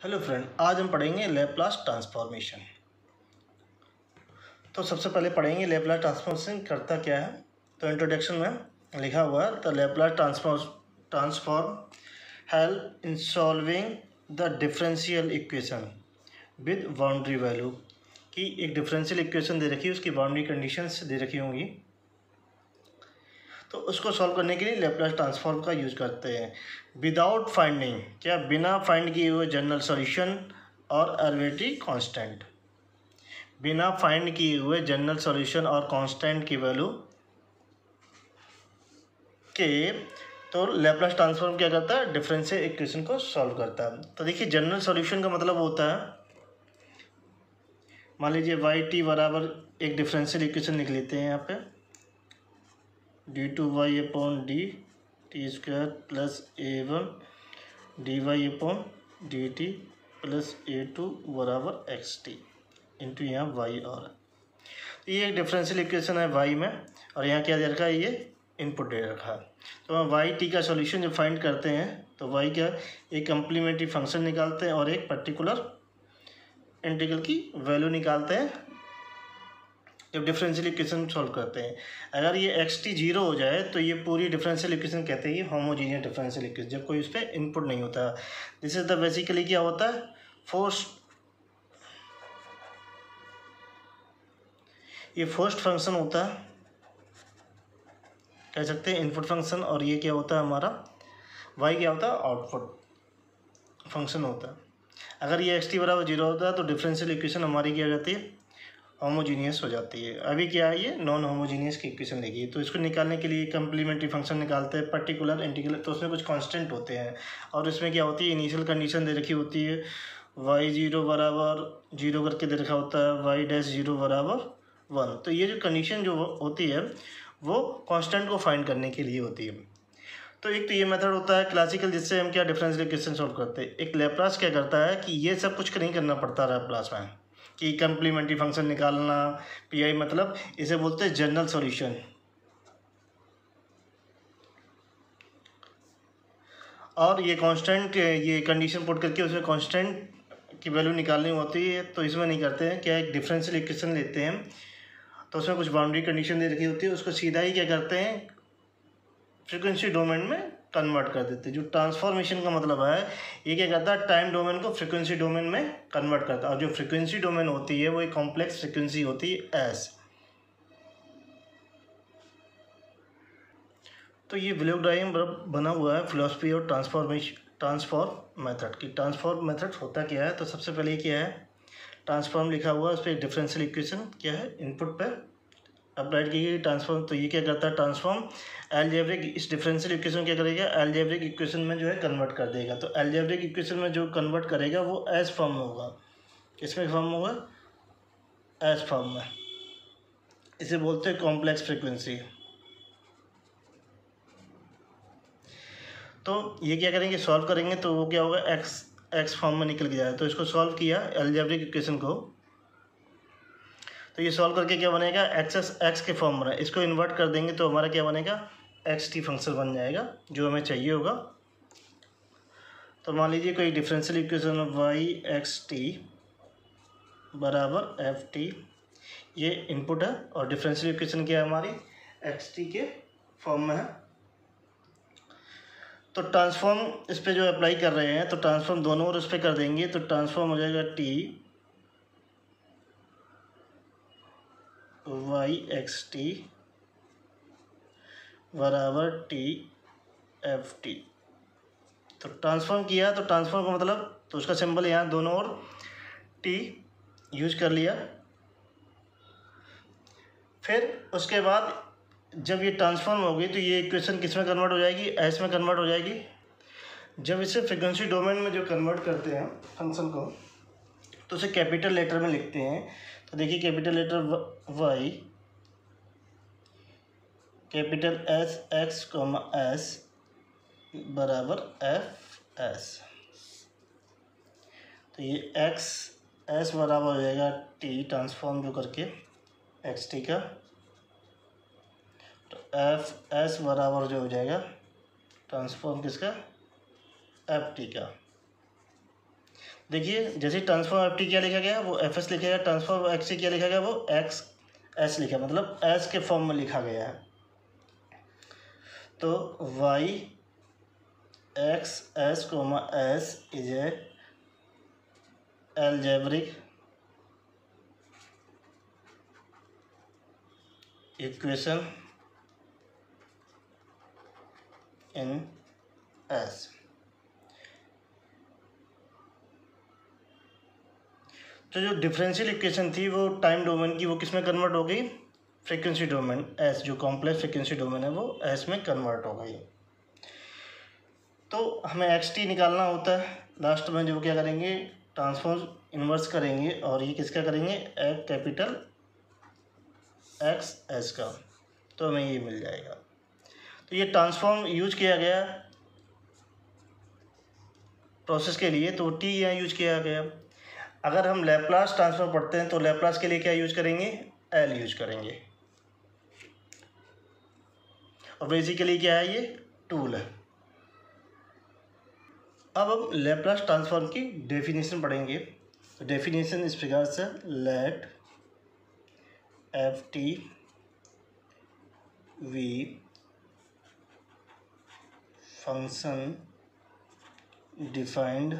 Hello friend, आज हम पढ़ेंगे लैप्लास ट्रांसफॉर्मेशन। तो सबसे पहले पढ़ेंगे लैप्लास ट्रांसफॉर्मेशन करता क्या है। तो इंट्रोडक्शन में लिखा हुआ है, the Laplace transform help in solving the differential equation with boundary value. कि एक डिफरेंशियल इक्वेशन दे रखी है, उसकी बाउंड्री कंडीशंस दे रखी होंगी, तो उसको सॉल्व करने के लिए लैप्लास ट्रांसफॉर्म का यूज़ करते हैं। विदाउट फाइंडिंग, क्या बिना फाइंड किए हुए जनरल सॉल्यूशन और आर्बिट्रेरी कांस्टेंट। बिना फाइंड किए हुए जनरल सॉल्यूशन और कांस्टेंट की वैल्यू के तो लैप्लास ट्रांसफॉर्म क्या करता है, डिफरेंशियल इक्वेशन को सॉल्व करता है। तो देखिए, जनरल सॉल्यूशन का मतलब होता है, मान लीजिए वाई टी बराबर एक डिफरेंशियल इक्वेशन लिख लेते हैं यहाँ पे, D two Y upon D T square plus A one D Y upon D T plus A two बराबर एक्स टी इंटू यहाँ वाई और तो ये एक डिफरेंशियल इक्वेशन है वाई में, और यहाँ क्या दे रखा है, ये इनपुट दे रखा है। तो हम वाई टी का सॉल्यूशन जब फाइंड करते हैं तो वाई क्या, एक कम्प्लीमेंट्री फंक्शन निकालते हैं और एक पर्टिकुलर इंटीग्रल की वैल्यू निकालते हैं जब डिफरेंशियल इक्वेशन सॉल्व करते हैं। अगर ये एक्स टी जीरो हो जाए तो ये पूरी डिफरेंशियल इक्वेशन कहते हैं ये होमोजीनियस डिफरेंशियल इक्वेशन, जब कोई उस पर इनपुट नहीं होता। दिस इज द बेसिकली क्या होता है, ये फोर्स्ड फंक्शन होता है, कह सकते हैं इनपुट फंक्शन, और ये क्या होता है हमारा वाई क्या होता है, आउटपुट फंक्शन होता है। अगर ये एक्स टी बराबर जीरो होता है तो डिफरेंशियल इक्वेशन हमारी क्या हो जाती है, होमोजीनियस हो जाती है। अभी क्या है, ये नॉन होमोजीनियस की इक्वेशन देखिए। तो इसको निकालने के लिए कम्प्लीमेंट्री फंक्शन निकालते हैं, पर्टिकुलर इंटीग्रल, तो उसमें कुछ कांस्टेंट होते हैं, और इसमें क्या होती है, इनिशियल कंडीशन दे रखी होती है, वाई जीरो बराबर जीरो करके दे रखा होता है, वाई डैश जीरो बराबर वन। तो ये जो कंडीशन जो होती है वो कांस्टेंट को फाइंड करने के लिए होती है। तो एक तो ये मेथड होता है क्लासिकल, जिससे हम क्या डिफरेंशियल इक्वेशन सॉल्व करते हैं। एक लैप्लास क्या करता है कि ये सब कुछ नहीं करना पड़ता लैप्लास में, कि कम्प्लीमेंट्री फंक्शन निकालना, पीआई, मतलब इसे बोलते हैं जनरल सॉल्यूशन। और ये कांस्टेंट, ये कंडीशन पुट करके उसमें कांस्टेंट की वैल्यू निकालनी होती है, तो इसमें नहीं करते हैं। क्या, एक डिफरेंशियल इक्वेशन लेते हैं तो उसमें कुछ बाउंड्री कंडीशन दे रखी होती है, उसको सीधा ही क्या करते हैं, फ्रीक्वेंसी डोमेन में कन्वर्ट कर देते हैं। जो ट्रांसफॉर्मेशन का मतलब है, ये क्या करता है, टाइम डोमेन को फ्रीक्वेंसी डोमेन में कन्वर्ट करता है। और जो फ्रीक्वेंसी डोमेन होती है वो एक कॉम्प्लेक्स फ्रीक्वेंसी होती है एस। तो ये ब्लॉक डायग्राम बना हुआ है फिलॉसफी और ट्रांसफॉर्म मेथड की। ट्रांसफॉर्म मेथड होता क्या है, तो सबसे पहले क्या है, ट्रांसफॉर्म लिखा हुआ है, उस पर एक डिफरेंशियल इक्वेशन क्या है, इनपुट पे अप्लाइड की गई ट्रांसफॉर्म। तो ये क्या करता है, ट्रांसफॉर्म एल्जेब्रिक, इस डिफरेंशियल इक्वेशन क्या करेगा, एल्जेब्रिक इक्वेशन में जो है कन्वर्ट कर देगा। तो एल्जेब्रिक इक्वेशन में जो कन्वर्ट करेगा वो एस फॉर्म में होगा। किसमें फॉर्म होगा, एस फॉर्म में। इसे बोलते हैं कॉम्प्लेक्स फ्रीक्वेंसी। तो ये क्या करेंगे, सॉल्व करेंगे, तो वो क्या होगा, एक्स फॉर्म में निकल के जाएगा। तो इसको सॉल्व किया एल्जेब्रिक इक्वेशन को, तो ये सॉल्व करके क्या बनेगा, एक्स के फॉर्म बना, इसको इन्वर्ट कर देंगे तो हमारा क्या बनेगा, एक्स टी फंक्शन बन जाएगा जो हमें चाहिए होगा। तो मान लीजिए कोई differential equation Y X T बराबर एफ टी, ये इनपुट है, और डिफरेंशियल इक्वेशन क्या है हमारी, एक्स टी के फॉर्म में है। तो ट्रांसफॉर्म इस पर जो अप्लाई कर रहे हैं, तो ट्रांसफॉर्म दोनों और उस पर कर देंगे, तो ट्रांसफॉर्म हो जाएगा टी वाई एक्स टी बराबर टी एफ टी। तो ट्रांसफॉर्म किया, तो ट्रांसफॉर्म का मतलब, तो उसका सिंबल यहाँ दोनों ओर टी यूज कर लिया। फिर उसके बाद जब ये ट्रांसफॉर्म होगी तो ये इक्वेशन किस में कन्वर्ट हो जाएगी, एस में कन्वर्ट हो जाएगी। जब इसे फ्रीक्वेंसी डोमेन में जो कन्वर्ट करते हैं फंक्शन को, तो उसे कैपिटल लेटर में लिखते हैं। तो देखिए, capital letter Y, capital S X comma S बराबर एफ एस। तो ये एक्स एस बराबर हो जाएगा टी, ट्रांसफॉर्म जो करके एक्स टी का, तो एफ एस बराबर जो हो जाएगा ट्रांसफॉर्म किसका, एफ टी का। देखिए जैसे ट्रांसफॉर्म एफ टी क्या लिखा गया वो एफ एस लिखा गया, ट्रांसफॉर्म एक्स सी क्या लिखा गया वो एक्स एस लिखा, मतलब एस के फॉर्म में लिखा गया है। तो Y X S comma S is a algebraic equation in S. तो जो डिफरेंशियल इक्वेशन थी वो टाइम डोमेन की, वो किस में कन्वर्ट हो गई, फ्रीक्वेंसी डोमेन एस, जो कॉम्प्लेक्स फ्रीक्वेंसी डोमेन है वो एस में कन्वर्ट हो गई। तो हमें एक्स टी निकालना होता है, लास्ट में जो क्या करेंगे ट्रांसफॉर्म इन्वर्स करेंगे और ये किसका करेंगे एक कैपिटल एक्स एस का, तो हमें ये मिल जाएगा। तो ये ट्रांसफॉर्म यूज किया गया प्रोसेस के लिए, तो टी यहाँ यूज किया गया। अगर हम लैप्लास ट्रांसफॉर्म पढ़ते हैं तो लैप्लास के लिए क्या यूज करेंगे, एल यूज करेंगे, और बेसिकली क्या है ये टूल है। अब हम लैप्लास ट्रांसफॉर्म की डेफिनेशन पढ़ेंगे। तो डेफिनेशन इस प्रकार से, let F T be function defined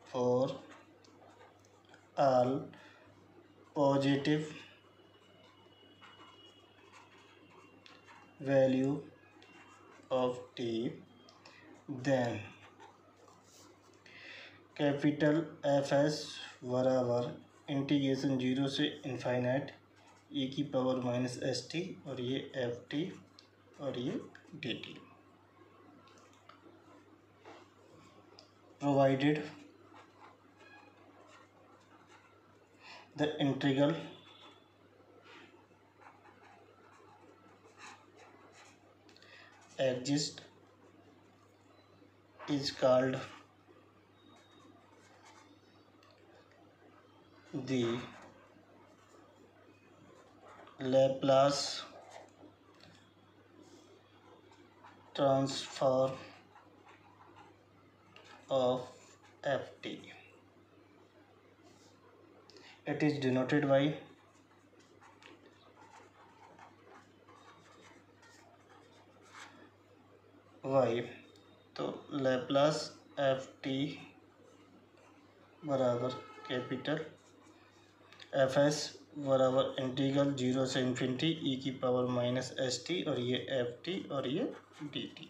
for all positive value of T, then capital F S बराबर इंटीग्रेशन 0 से इनफाइनाइट ई की पावर माइनस एस टी, और ये एफ टी और ये D T, provided the integral exist is called the Laplace transform of ft. It is denoted by y। तो Laplace F T बराबर capital F S बराबर integral 0 से infinity E की power minus S T, और ये F T और ये D T.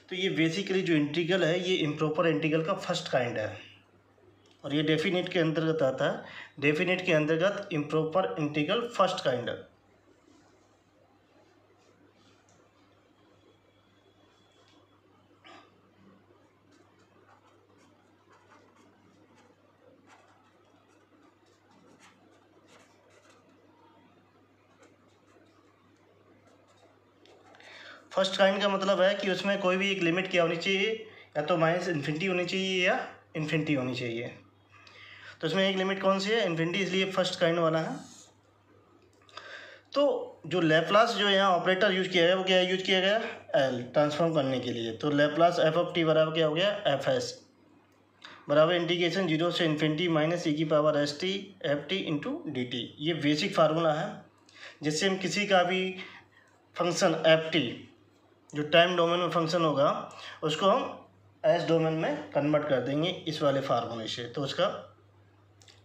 तो ये बेसिकली जो इंटीग्रल है ये इम्प्रॉपर इंटीग्रल का फर्स्ट काइंड है, और ये डेफिनेट के अंतर्गत आता है। डेफिनेट के अंतर्गत इम्प्रॉपर इंटीग्रल फर्स्ट काइंड है। फर्स्ट काइंड का मतलब है कि उसमें कोई भी एक लिमिट क्या होनी चाहिए, या तो माइनस इन्फिनिटी होनी चाहिए या इन्फिनिटी होनी चाहिए। तो उसमें एक लिमिट कौन सी है, इन्फिनिटी, इसलिए फर्स्ट काइंड वाला है। तो जो लैप्लास जो यहाँ ऑपरेटर यूज किया गया वो क्या यूज किया गया, एल ट्रांसफॉर्म करने के लिए। तो लैप्लास एफ ऑफ टी बराबर क्या हो गया, एफ एस बराबर इंटीग्रेशन 0 से इन्फिनिटी माइनस ई की power S T F T into D T. ये बेसिक फार्मूला है जिससे हम किसी का भी फंक्शन एफ टी जो टाइम डोमेन में फंक्शन होगा उसको हम एस डोमेन में कन्वर्ट कर देंगे इस वाले फार्मूले से। तो उसका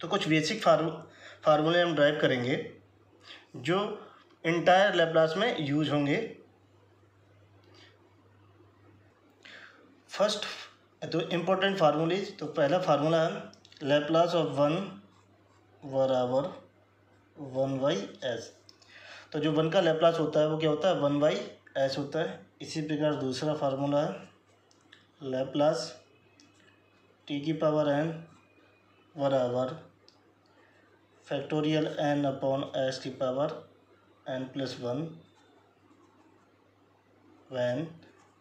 तो कुछ बेसिक फार्मूले हम ड्राइव करेंगे जो इंटायर लैप्लास में यूज होंगे। फर्स्ट तो इम्पोर्टेंट फार्मूलीज, तो पहला फार्मूला है लैप्लास ऑफ 1 बराबर 1/s। तो जो 1 का लैप्लास होता है वो क्या होता है, 1/s होता है। इसी प्रकार दूसरा फार्मूला है लैप्लास t की पावर n बराबर फैक्टोरियल n अपॉन s की पावर n+1 वैन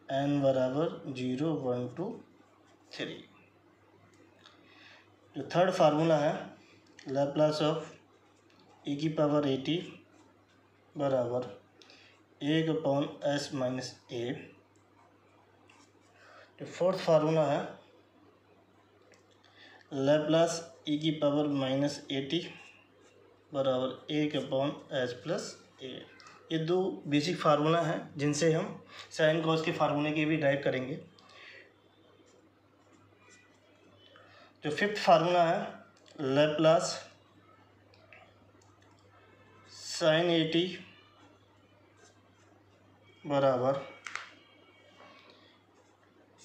n बराबर 0, 1, 2, 3। जो थर्ड फार्मूला है लैप्लास ऑफ e की पावर at बराबर 1/s - a। जो फोर्थ फार्मूला है लैप्लास ई की पावर -80 बराबर 1/s+a। ये दो बेसिक फार्मूला हैं जिनसे हम साइन कॉस के फार्मूले के भी ड्राइव करेंगे। जो फिफ्थ फार्मूला है लैप्लास sin 80 बराबर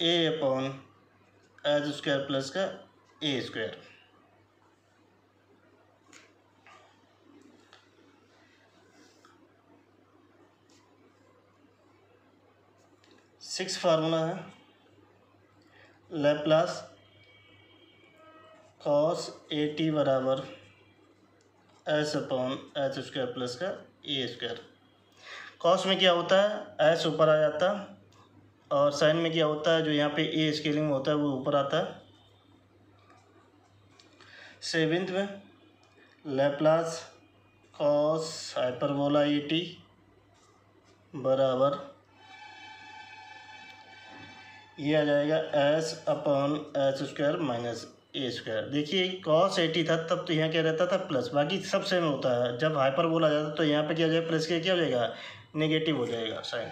a/s² प्लस का a²। सिक्स फार्मूला है लैप्लास cos 80 बराबर s/s² प्लस का a²। कॉस में क्या होता है, s ऊपर आ जाता है, और साइन में क्या होता है, जो यहाँ पे a स्केलिंग में होता है वो ऊपर आता है। सेवेंथ में लैप्लास cos हाइपरबोला 80 बराबर ये आ जाएगा s/s² माइनस a²। देखिए cos 80 था तब तो यहाँ क्या रहता था प्लस, बाकी सब सेम होता है। जब हाइपरबोला आ जाता तो यहाँ पे क्या हो जाएगा, प्लस के क्या हो जाएगा, नेगेटिव हो जाएगा साइन।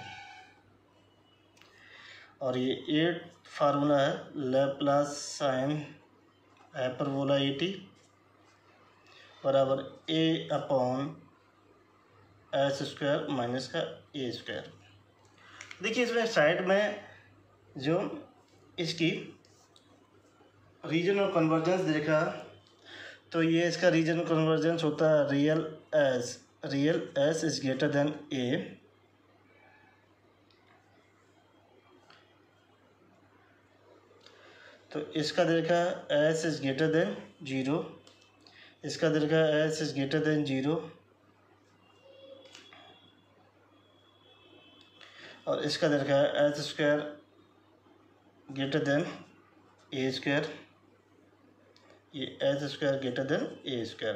और ये 8 फार्मूला है लैप्लास साइन हाइपरबोला 80 बराबर a/s² माइनस का a²। देखिए इसमें साइड में जो इसकी रीजन ऑफ कन्वर्जेंस देखा तो ये इसका रीजन ऑफ कन्वर्जेंस होता है real S is greater than a, तो इसका देखा s इज ग्रेटर देन 0, इसका देखा s इज ग्रेटर देन 0, और इसका देखा s² ग्रेटर देन a², ये s² ग्रेटर देन a²।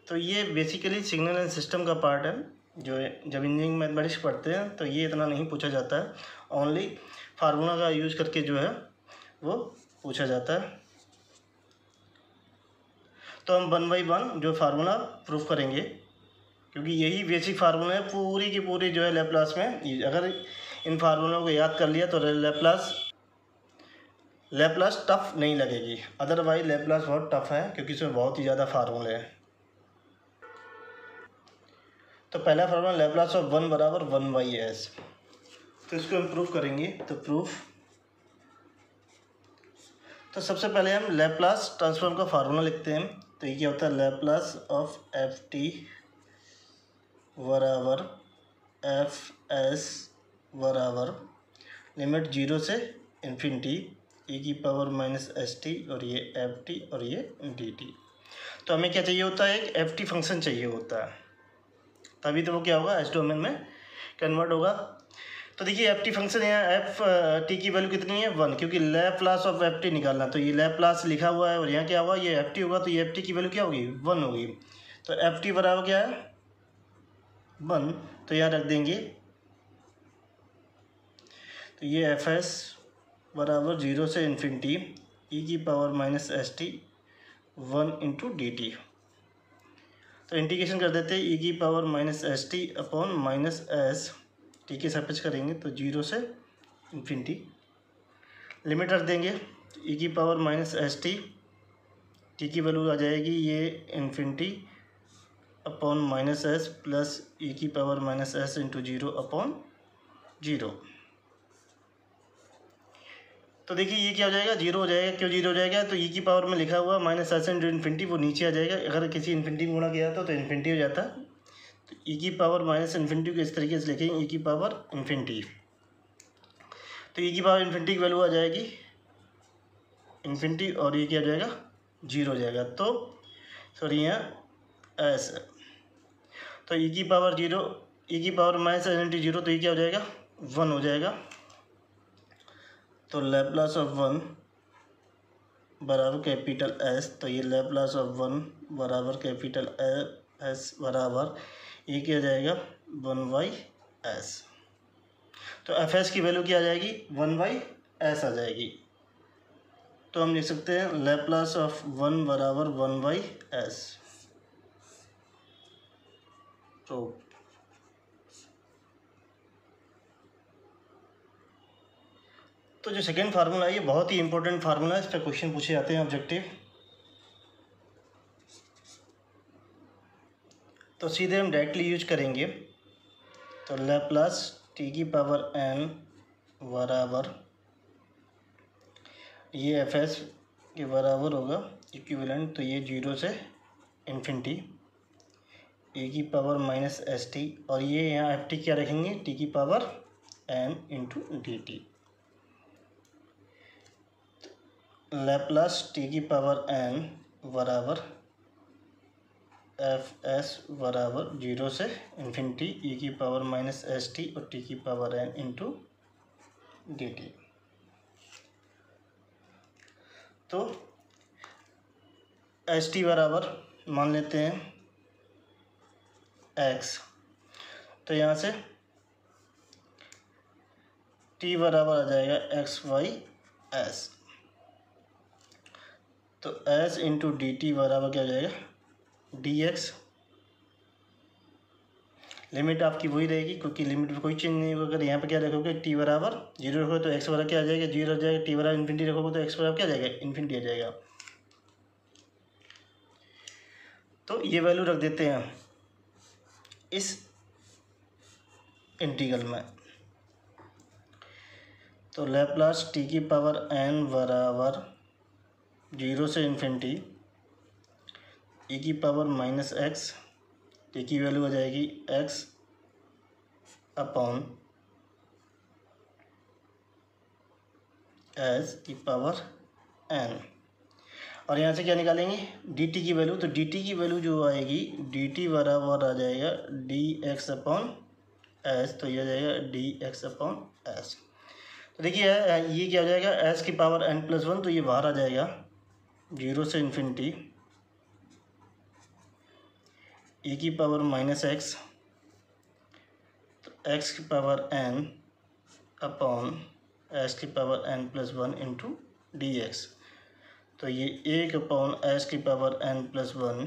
तो ये बेसिकली सिग्नल एंड सिस्टम का पार्ट है जो जब इंजीनियरिंग मैथमेटिक्स पढ़ते हैं तो ये इतना नहीं पूछा जाता है, ओनली फार्मूला का यूज करके जो है वो पूछा जाता है। तो हम 1 बाई 1 जो फार्मूला प्रूफ करेंगे, क्योंकि यही बेसिक फार्मूला है पूरी की पूरी जो है लैप्लास में। अगर इन फार्मूलों को याद कर लिया तो लैप्लास टफ नहीं लगेगी, अदरवाइज लैप्लास बहुत टफ है क्योंकि इसमें बहुत ही ज़्यादा फार्मूले हैं। तो पहला फार्मूला लैप्लास ऑफ 1 बराबर 1/s, तो इसको हम प्रूफ करेंगे। तो सबसे पहले हम लैप्लास ट्रांसफॉर्म का फार्मूला लिखते हैं। तो ये क्या होता है, लैप्लास ऑफ ft बराबर fs बराबर लिमिट 0 से इन्फिनिटी e⁻⁻st और ये ft और ये dt। तो हमें क्या चाहिए होता है, एक ft फंक्शन चाहिए होता है, तभी तो वो क्या होगा एस डोमेन में कन्वर्ट होगा। तो देखिए ft फंक्शन यहाँ एफ टी की वैल्यू कितनी है 1, क्योंकि लैप्लास ऑफ ft निकालना, तो ये लैप्लास लिखा हुआ है और यहाँ क्या होगा ये ft होगा, तो ये ft की वैल्यू क्या होगी 1 होगी। तो ft बराबर क्या है 1, तो यहाँ रख देंगे। तो ये fs बराबर 0 से इन्फिनिटी e⁻⁻st 1 × dt। तो इंटीग्रेशन कर देते हैं e⁻⁻st अपॉन -s, टी के सापेक्ष करेंगे तो 0 से इन्फिनिटी, लिमिट रख देंगे e⁻⁻st, टी की वैल्यू आ जाएगी ये infinity upon -s plus e⁻⁻s × 0 upon 0। तो देखिए ये क्या हो जाएगा 0 हो जाएगा। क्यों 0 हो जाएगा, तो e की पावर में लिखा हुआ -s × इन्फिनिटी वो नीचे आ जाएगा, अगर किसी इन्फिनिटी में गुणा किया था तो इन्फिनिटी हो जाता। तो e की पावर -इन्फिनिटी को इस तरीके से लिखेंगे e की पावर इन्फिनिटी, तो e की पावर इन्फिनिटी की वैल्यू आ जाएगी इन्फिनिटी और ये क्या हो जाएगा 0 हो जाएगा। तो सॉरी यहाँ s, तो e की पावर 0, e की पावर -इन्फिनिटी 0, तो ये क्या हो जाएगा 1 हो जाएगा। तो लैप्लास ऑफ 1 बराबर कैपिटल S, तो ये लैप्लास ऑफ 1 बराबर कैपिटल S बराबर ये क्या जाएगा 1/s। तो fs की वैल्यू क्या आ जाएगी 1/s। एस आ जाएगी। तो हम लिख सकते हैं लैप्लास ऑफ 1 बराबर 1/s। तो जो सेकेंड फार्मूला है ये बहुत ही इंपॉर्टेंट फार्मूला है, इस पर क्वेश्चन पूछे जाते हैं ऑब्जेक्टिव। तो सीधे हम डायरेक्टली यूज करेंगे। तो लैप्लास t की पावर n बराबर ये fs के बराबर होगा इक्विवेलेंट, तो ये 0 से इन्फिनिटी e की पावर माइनस st, और ये यहाँ ft क्या रखेंगे t की power n into dt। Laplace t की पावर n बराबर एफ एस बराबर 0 से इन्फिनिटी ई की पावर माइनस एस टी और टी की power N into D T. तो एस टी बराबर मान लेते हैं एक्स, तो यहाँ से टी बराबर आ जाएगा एक्स वाई एस। तो एस इंटू डी टी बराबर क्या हो जाएगा डी एक्स। लिमिट आपकी वही रहेगी क्योंकि लिमिट में कोई चेंज नहीं होगा। अगर यहाँ पे क्या रखोगे टी बराबर 0 रखोगे तो एक्स बराबर क्या आ जाएगा 0 आ जाएगा। टी बराबर इन्फिनिटी रखोगे तो एक्स बराबर क्या आ जाएगा इन्फिनिटी आ जाएगा। तो ये वैल्यू रख देते हैं इस इंटीग्रल में। तो लैप्लास टी की पावर n बराबर 0 से इन्फिनिटी ई की पावर माइनस एक्स, टी की वैल्यू आ जाएगी x अपॉन एस की पावर n, और यहाँ से क्या निकालेंगे dt की वैल्यू। तो dt की वैल्यू जो आएगी dt बराबर आ जाएगा dx अपॉन एस, तो ये आ जाएगा dx अपॉन एस। तो देखिए ये क्या हो जाएगा s की पावर n+1, तो ये बाहर आ जाएगा 0 से इन्फिनिटी e की पावर माइनस एक्स, तो x की पावर n अपॉन s की power n+1 into D x. तो ये 1 अपॉन s की पावर n+1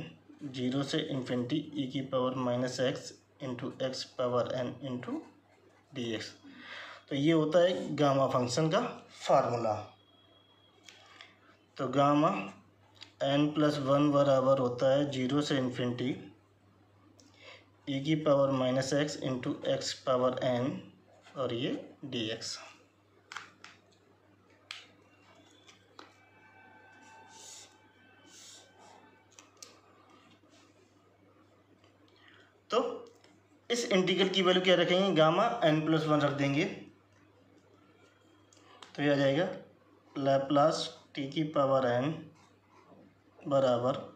0 से इन्फिनिटी e की power minus x into x power n into D x. तो ये होता है गामा फंक्शन का फार्मूला। तो गामा n+1 बराबर होता है 0 से इन्फिनिटी ई की power minus x into x power n और ये डी एक्स। तो इस इंटीग्रल की वैल्यू क्या रखेंगे गामा n+1 रख देंगे, तो ये आ जाएगा लैप्लास टी की पावर n बराबर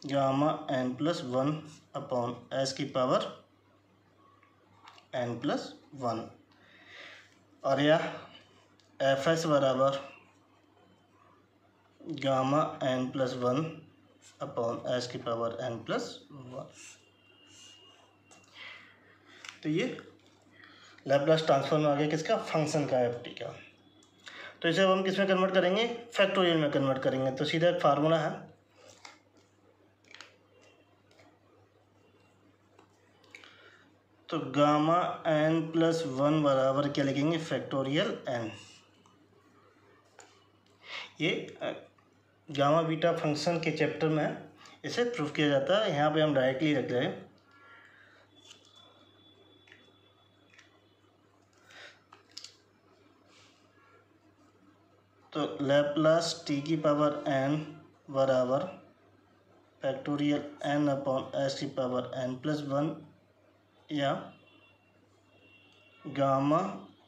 गामा n+1 अपॉन एस की पावर n+1, और यह एफ एस बराबर गामा n+1 अपॉन एस की पावर n+1। तो ये लैप्लास ट्रांसफॉर्म आ गया किसका फंक्शन का एफ टी का। तो इसे अब हम किस में कन्वर्ट करेंगे फैक्टोरियल में कन्वर्ट करेंगे। तो सीधा एक फार्मूला है, तो गामा n+1 बराबर क्या लिखेंगे फैक्टोरियल n। ये गामा बीटा फंक्शन के चैप्टर में इसे प्रूफ किया जाता है, यहाँ पे हम डायरेक्टली रख रहे हैं। तो लैप्लास टी की पावर n बराबर फैक्टोरियल n अपॉन एस की पावर n+1 या गामा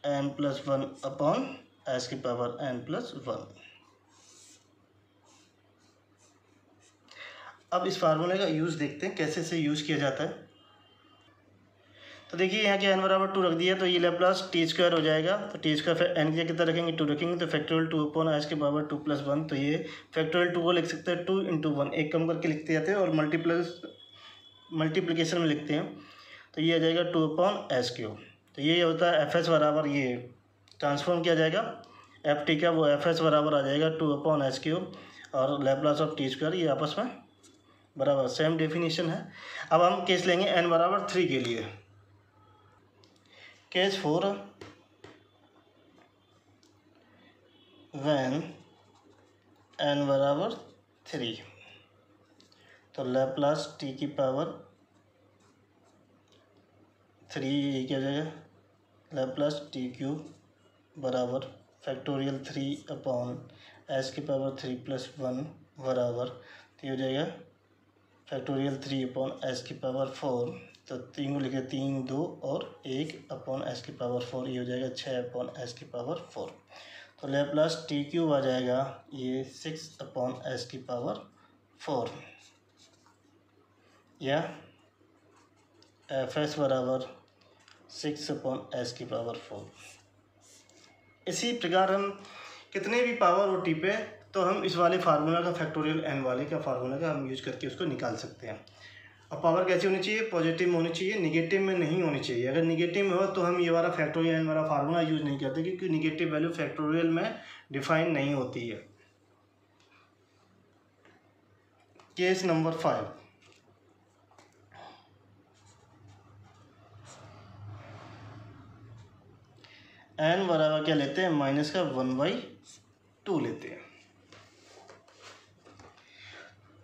n+1 अपॉन एस की पावर n+1। अब इस फार्मूले का यूज़ देखते हैं कैसे से यूज़ किया जाता है। तो देखिए यहाँ के n बराबर 2 रख दिया, तो ये लैप्लास टी स्क्वायर हो जाएगा। तो टी स्क्वायर फिर n की कितना रखेंगे 2 रखेंगे, तो फैक्टोरियल 2 अपॉन एस की पावर 2+1। तो ये फैक्टोरियल 2 को लिख सकते हैं 2 × 1, एक कम करके लिखते जाते हैं और मल्टीप्लिकेशन में लिखते हैं। तो ये आ जाएगा 2 अपॉन एस क्यूब। तो ये होता है एफ एस बराबर, ये ट्रांसफॉर्म किया जाएगा एफ टी का वो एफ एस बराबर आ जाएगा 2/s³ और लैप्लास ऑफ टी स्क्वायर, ये आपस में बराबर सेम डेफिनेशन है। अब हम केस लेंगे n बराबर 3 के लिए। केस 4, व्हेन n बराबर 3, तो लैप्लास t की पावर 3 क्या हो जाएगा, लैप्लास t³ बराबर फैक्टोरियल 3/s की पावर 3+1 बराबर, तो हो जाएगा फैक्टोरियल 3/s की पावर 4, तो 3 को लिखे 3 2 और 1/s की पावर 4, ये हो जाएगा 6/s की पावर 4। तो लैप्लास t³ आ जाएगा ये 6/s की पावर 4, या fs बराबर 6/s की पावर 4। इसी प्रकार हम कितने भी पावर हो टी पे, तो हम इस वाले फार्मूला का फैक्टोरियल n वाले का फार्मूला का हम यूज करके उसको निकाल सकते हैं। अब पावर कैसी होनी चाहिए, पॉजिटिव में होनी चाहिए, निगेटिव में नहीं होनी चाहिए। अगर निगेटिव में हो तो हम ये वाला फैक्टोरियल n वाला फार्मूला यूज नहीं करते, क्योंकि निगेटिव वैल्यू फैक्टोरियल में डिफाइन नहीं होती है। केस नंबर 5, n बराबर क्या लेते हैं, माइनस का 1/2 लेते हैं।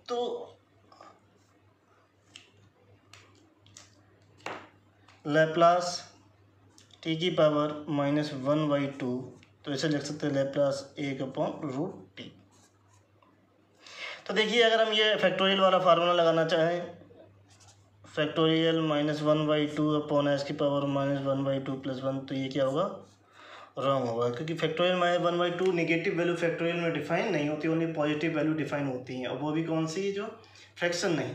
तो लैप्लास t की पावर -1/2, तो इसे लिख सकते हैं लैप्लास 1/√t। तो देखिए अगर हम ये फैक्टोरियल वाला फार्मूला लगाना चाहें, फैक्टोरियल -1/2/s की पावर -1/2 + 1, तो ये क्या होगा, रॉन्ग होगा, क्योंकि फैक्टोरियल -1/2 नेगेटिव वैल्यू फैक्टोरियल में डिफाइन नहीं होती, ओनली पॉजिटिव वैल्यू डिफाइन होती हैं, और वो भी कौन सी, जो फ्रैक्शन नहीं।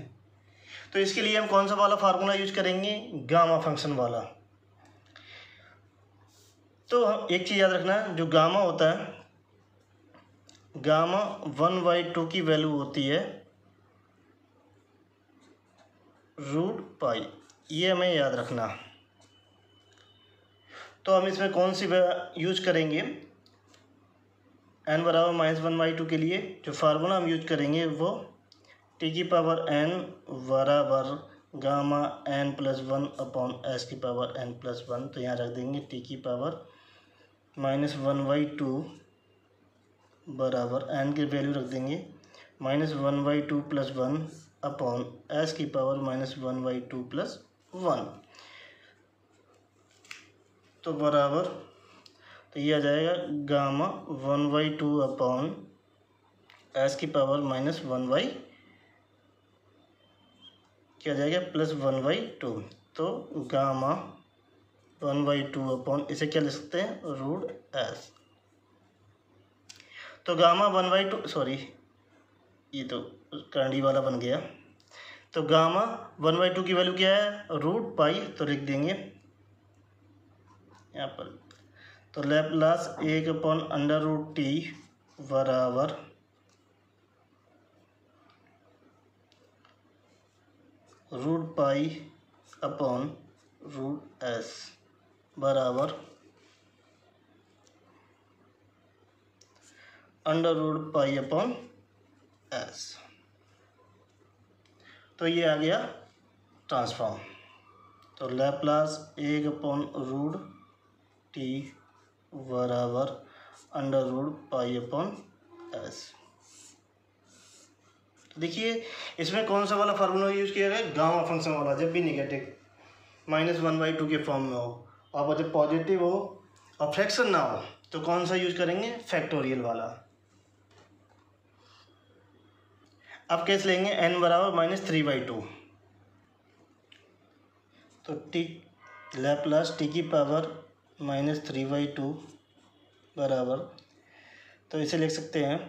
तो इसके लिए हम कौन सा वाला फार्मूला यूज करेंगे, गामा फंक्शन वाला। तो एक चीज़ याद रखना, जो गामा होता है, गामा 1/2 की वैल्यू होती है √π, ये हमें याद रखना। तो हम इसमें कौन सी यूज करेंगे, n बराबर -1/2 के लिए जो फार्मूला हम यूज करेंगे वो t की पावर n बराबर गामा n+1/s की पावर n+1, तो यहाँ रख देंगे t की पावर -1/2 बराबर n की वैल्यू रख देंगे -1/2 + 1/s की पावर -1/2 + 1, तो बराबर, तो ये आ जाएगा गामा 1/2/s की पावर -1/, क्या जाएगा, +1/2, तो गामा 1/2 इसे क्या लिख सकते हैं, √s। तो गामा 1/2, सॉरी ये तो करंडी वाला बन गया। तो गामा 1/2 की वैल्यू क्या है, √π, तो लिख देंगे यहाँ पर। तो लैप्लास 1/√t बराबर √π/√s बराबर √π/s। तो ये आ गया ट्रांसफॉर्म। तो लैप्लास 1/√t बराबर √π/s। तो देखिए इसमें कौन सा वाला फार्मूला यूज किया गया, गामा फंक्शन वाला, जब भी नेगेटिव -1/2 के फॉर्म में हो, और जब पॉजिटिव हो और फ्रैक्शन ना हो, तो कौन सा यूज करेंगे, फैक्टोरियल वाला। अब कैसे लेंगे, n बराबर -3/2, तो t लैप्लास t की पावर -3/2 बराबर, तो इसे लिख सकते हैं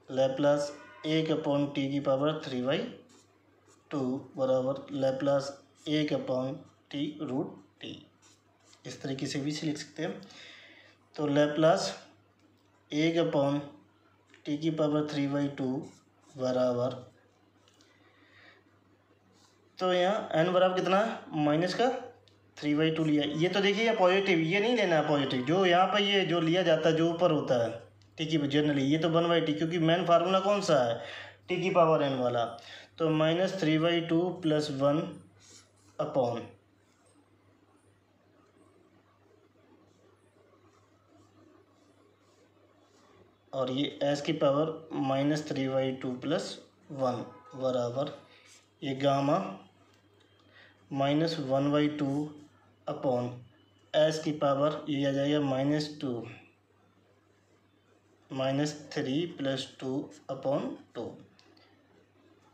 लैप्लास 1/t की पावर 3/2 बराबर लैप्लास 1/t√t, इस तरीके से भी इसे लिख सकते हैं। तो लैप्लास 1/t की पावर 3/2 बराबर, तो यहाँ n बराबर कितना है, माइनस का 3/2 लिया, ये तो देखिए पॉजिटिव, ये नहीं लेना है पॉजिटिव, जो यहाँ पर ये जो लिया जाता है जो ऊपर होता है टी की जनरली, ये तो 1/t, क्योंकि मेन फार्मूला कौन सा है टी की पावर n वाला। तो -3/2 + 1 अपॉन और ये s की पावर -3/2 + 1 बराबर ये गामा -1/2 अपॉन s की पावर ये आ जाएगा -2 -3 + 2 अपॉन 2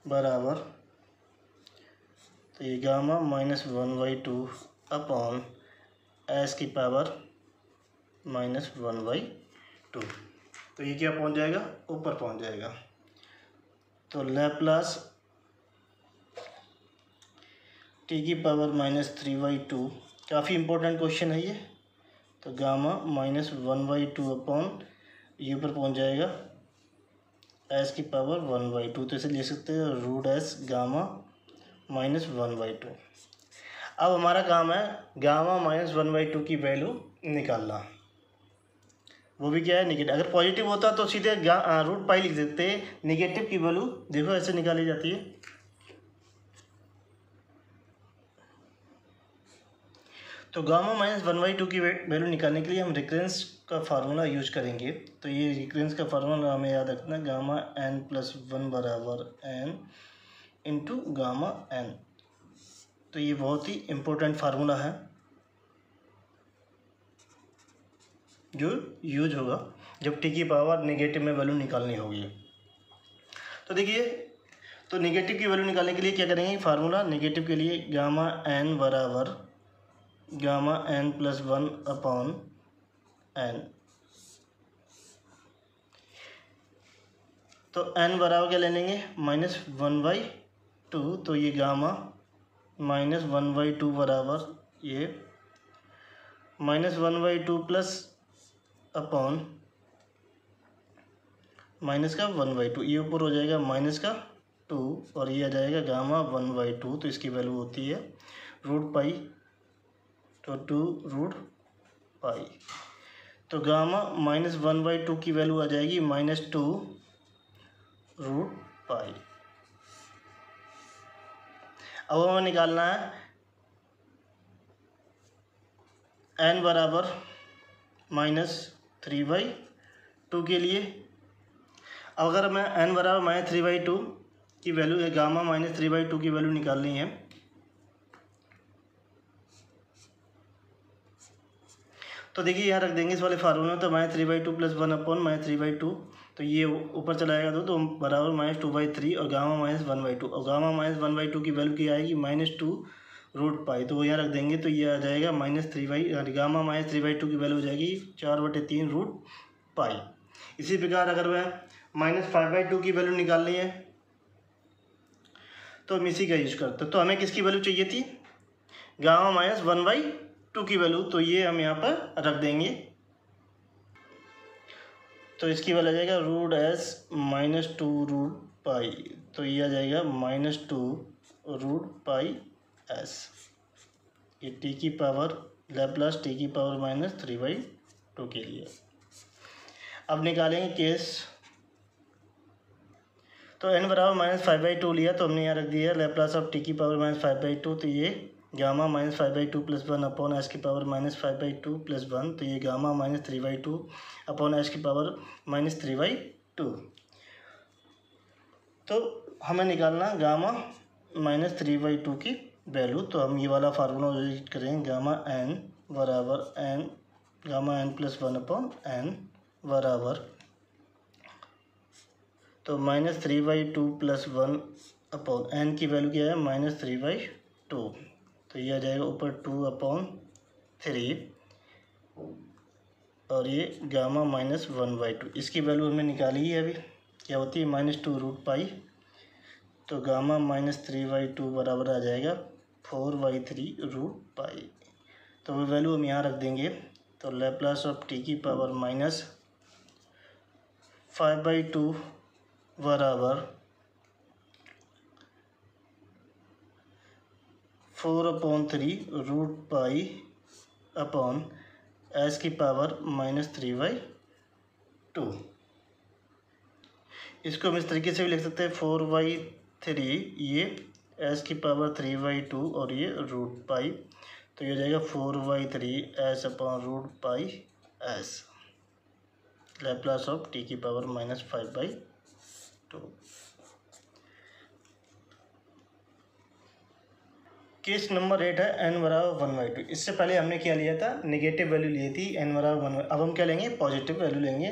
बराबर, तो ये गामा -1/2 अपॉन s की पावर -1/2, तो ये क्या पहुंच जाएगा, ऊपर पहुंच जाएगा। तो लैप्लास टी की पावर -3/2, काफ़ी इंपॉर्टेंट क्वेश्चन है ये। तो गामा -1/2 अपॉन ये ऊपर पहुंच जाएगा s की पावर 1/2, तो इसे लिख सकते हैं √s गामा -1/2। अब हमारा काम है गामा -1/2 की वैल्यू निकालना, वो भी क्या है नेगेटिव। अगर पॉजिटिव होता तो सीधे √π लिख देते, नेगेटिव की वैल्यू देखो ऐसे निकाली जाती है। तो गामा -1/2 की वैल्यू निकालने के लिए हम रिकरेंस का फार्मूला यूज करेंगे। तो ये रिकरेंस का फार्मूला हमें याद रखना, गामा n+1 बराबर n इंटू गामा n। तो ये बहुत ही इम्पोर्टेंट फार्मूला है जो यूज होगा जब टी की पावर नेगेटिव में वैल्यू निकालनी होगी। तो देखिए, तो नेगेटिव की वैल्यू निकालने के लिए क्या करेंगे, फार्मूला नेगेटिव के लिए गामा n बराबर गामा n+1 अपॉन n। तो n बराबर क्या ले लेंगे, -1/2, तो ये गामा -1/2 बराबर ये -1/2 प्लस अपॉन -1/2, ये ऊपर हो जाएगा -2 और ये आ जाएगा गामा 1/2, तो इसकी वैल्यू होती है √π, तो 2√π। तो गामा -1/2 की वैल्यू आ जाएगी -2√π। अब हमें निकालना है n बराबर -3/2 के लिए। अगर मैं n बराबर -3/2 की वैल्यू है, गामा -3/2 की वैल्यू निकालनी है, तो देखिए यहाँ रख देंगे इस वाले फार्मूले में। तो -3/2 + 1 अपॉन -3/2, तो ये ऊपर चला जाएगा तो बराबर -2/3 और गामा -1/2, और गामा -1/2 की वैल्यू क्या आएगी -2√π, तो वो यहाँ रख देंगे। तो ये आ जाएगा गामा -3/2 की वैल्यू हो जाएगी 4/3√π। इसी प्रकार अगर मैं -5/2 की वैल्यू निकालनी है तो हम इसी का यूज करते हैं। तो हमें किसकी वैल्यू चाहिए थी, गामा -1/2 की वैल्यू, तो ये हम यहाँ पर रख देंगे। तो इसकी वैल्यू आ जाएगा √s -2√π, तो ये आ जाएगा -2√πs। ये टी की पावर लैप्लास टी की पावर -3/2 के लिए। अब निकालेंगे केस। तो n बराबर -5/2 लिया, तो हमने यहाँ रख दिया लैप्लास ऑफ टी की पावर -5/2, तो ये गामा -5/2 + 1 अपॉन s की पावर -5/2 + 1, तो ये गामा -3/2 अपॉन s की पावर -3/2। तो हमें निकालना गामा -3/2 की वैल्यू। तो हम ये वाला फार्मूला यूज करेंगे, गामा n बराबर n gamma n+1 upon n बराबर, तो -3/2 + 1 अपॉन n की वैल्यू क्या है -3/2, तो ये आ जाएगा ऊपर 2/3 और ये गामा -1/2, इसकी वैल्यू हमने निकाली है अभी, क्या होती है -2√π। तो गामा -3/2 बराबर आ जाएगा 4/3√π, तो वो वैल्यू हम यहाँ रख देंगे। तो लैप्लास ऑफ टी की पावर -5/2 बराबर 4/√π/(s⁻³ इसको हम इस तरीके से भी लिख सकते हैं 4/3 ये s⁻³ और ये √π, तो ये हो जाएगा 4/3 s/√π(s), Laplace of t⁻⁻5/2। Case number 8 है n=1/2। इससे पहले हमने क्या लिया था, नेगेटिव वैल्यू ली थी n=1/2। अब हम क्या लेंगे, पॉजिटिव वैल्यू लेंगे,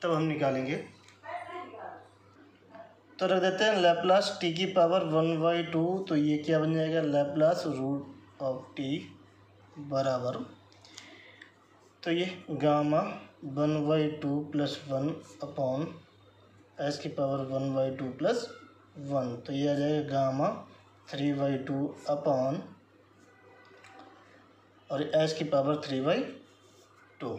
तब हम निकालेंगे। तो रख देते हैं लैप्लास t⁻1/2, तो ये क्या बन जाएगा, लैप्लास √t बराबर, तो ये गामा 1/2 + 1/(s⁻1/2 + 1), तो ये आ जाएगा गामा 3/2 और s⁻3/2।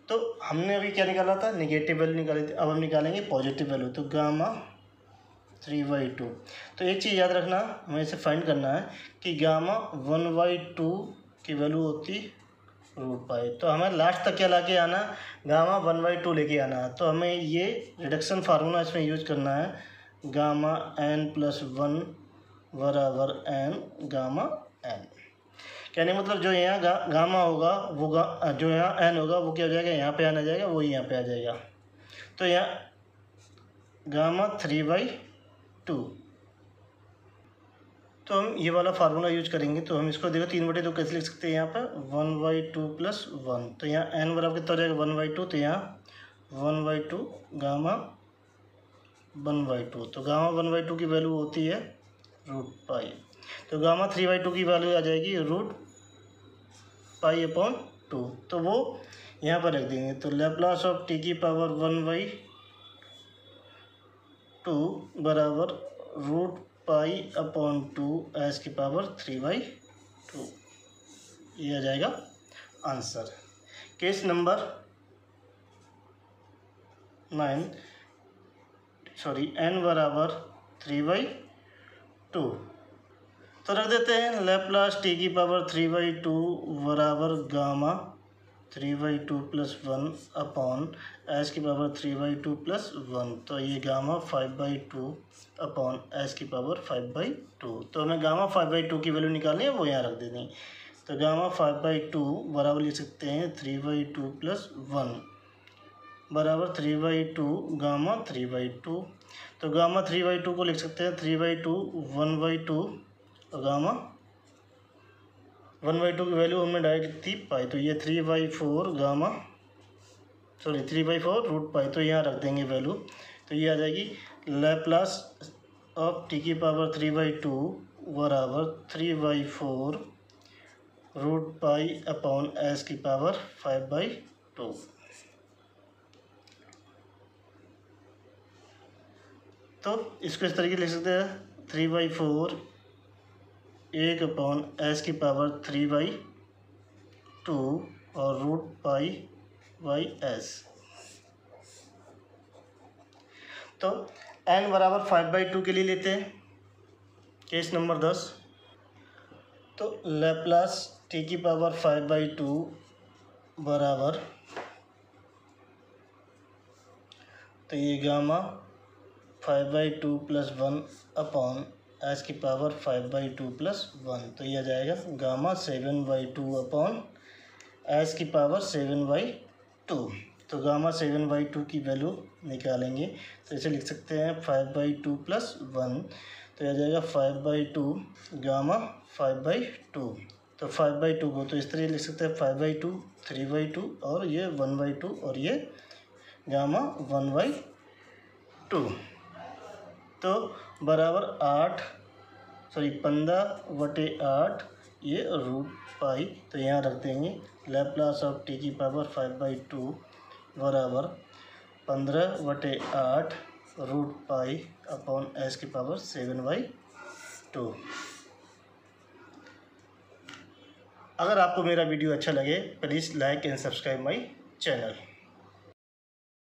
तो हमने अभी क्या निकाला था, नेगेटिव वैल्यू निकाली थी, अब हम निकालेंगे पॉजिटिव वैल्यू, तो गामा 3/2। तो एक चीज़ याद रखना, हमें इसे फाइंड करना है कि गामा 1/2 की वैल्यू होती √π, तो हमें लास्ट तक क्या लाके आना, गामा 1/2 लेके आना है। तो हमें ये रिडक्शन फार्मूला इसमें यूज करना है, गामा n+1 बराबर n गामा n। कहने मतलब जो यहाँ गामा होगा वो जो यहाँ n होगा वो क्या हो जाएगा, यहाँ पे आना जाएगा, वो यहाँ पे आ जाएगा। तो यहाँ गामा 3/2, तो हम ये वाला फार्मूला यूज करेंगे। तो हम इसको देखो 3/2 कैसे लिख सकते हैं, यहाँ पर 1/2 + 1, तो यहाँ n बराबर कितना हो जाएगा 1/2, तो यहाँ 1/2 गामा 1/2, तो गामा 1/2 की वैल्यू होती है √π, तो गामा 3/2 की वैल्यू आ जाएगी √π/2, तो वो यहाँ पर रख देंगे। तो लैप्लास ऑफ t⁻1/2 बराबर √π/2 s⁻3/2, ये आ जाएगा आंसर। केस नंबर 9, n=3/2, तो रख देते हैं लैप्लास t⁻3/2 बराबर गामा 3/2 + 1 s⁻3/2 + 1, तो ये गामा 5/2 s⁻5/2, तो हमें गामा 5/2 की वैल्यू निकालनी है, वो यहाँ रख देनी। तो गामा 5/2 बराबर लिख सकते हैं 3/2 + 1 बराबर 3/2 गामा 3/2, तो गामा 3/2 को लिख सकते हैं 3/2 1/2, तो गामा 1/2 की वैल्यू हमने डायरेक्ट थी पाई, तो ये 3/4 √π, तो यहाँ रख देंगे वैल्यू, तो ये आ जाएगी लैप्लास ऑफ t⁻3/2 बराबर 3/4 √π/s⁻5/2। तो इसको इस तरीके लिख सकते हैं 3/4 1/s⁻3/2 और √π/s। तो n बराबर 5/2 के लिए लेते हैं। केस नंबर 10, तो लैप्लास t⁻5/2 बराबर, तो ये गामा 5/2 + 1 s⁻5/2 + 1, तो ये आ जाएगा गामा 7/2 s⁻7/2, तो गामा 7/2 की वैल्यू निकालेंगे, तो इसे लिख सकते हैं 5/2 + 1, तो ये आ जाएगा 5/2 गामा 5/2, तो 5/2 को तो इस तरह लिख सकते हैं 5/2 3/2 और ये 1/2 और ये गामा 1/2, तो बराबर 15/8 ये √π, तो यहाँ रख देंगे लैप्लास ऑफ t⁻5/2 बराबर 15/8 √π/s⁻7/2। अगर आपको मेरा वीडियो अच्छा लगे please like and subscribe my channel.